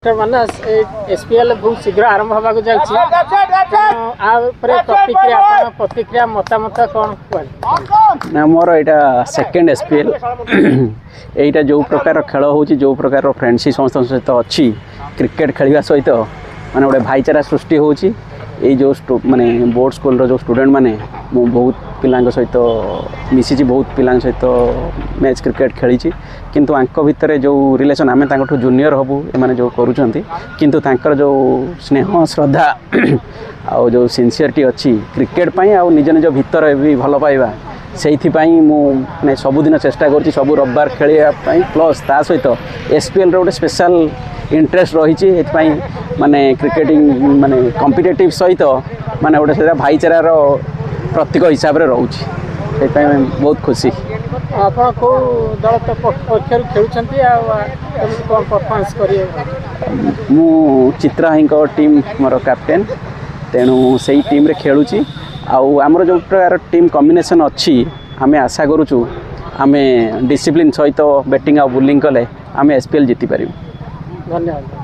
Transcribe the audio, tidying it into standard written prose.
मानस SPL बहुत शीघ्र आरंभ होगा प्रतिक्रिया मतामत कौन मोर यहाँ सेकेंड एसपीएल यहाँ जो प्रकार खेल हो जो प्रकार फ्रेंडशिप समस्त सहित अच्छी क्रिकेट खेलवा सहित माने गोटे भाईचारा सृष्टि होची जो माने बोर्ड स्कूल रो जो स्टूडेंट माने बहुत पिलांग सहित मिसी बहुत पिलांग सहित मैच क्रिकेट खेली किंतु आंक भितर जो रिलेशन आम जूनियर हबू एमाने जो करूछंती किंतु तांकर जो स्नेह श्रद्धा आउ जो सिंसियरिटी अच्छी क्रिकेट पाई आउ निज निज भितर भी भल पाइबा से मुझे सबुदिन चेष्टा कर सब रविवार खेलने प्लस ता सहित एसपीएल रोटे स्पेशल इंटरेस्ट रही माने क्रिकेटिंग माने कॉम्पिटिटिव सहित माने गोटे से भाईचारार प्रतीक हिसाब से रोचे बहुत खुशी। आप दल पक्षर खेलुंट परफॉर्मेंस करें मु चित्रा हाई टीम मोर कैप्टेन तेणु से टीम रे खेलुची आउ आमर जो प्रकार टीम कॉम्बिनेशन अच्छी आमे आशा करूँ आमे डिसिप्लिन सहित बैटिंग आ बोलिंग कले आमे एसपीएल जीति पारिबु। धन्यवाद।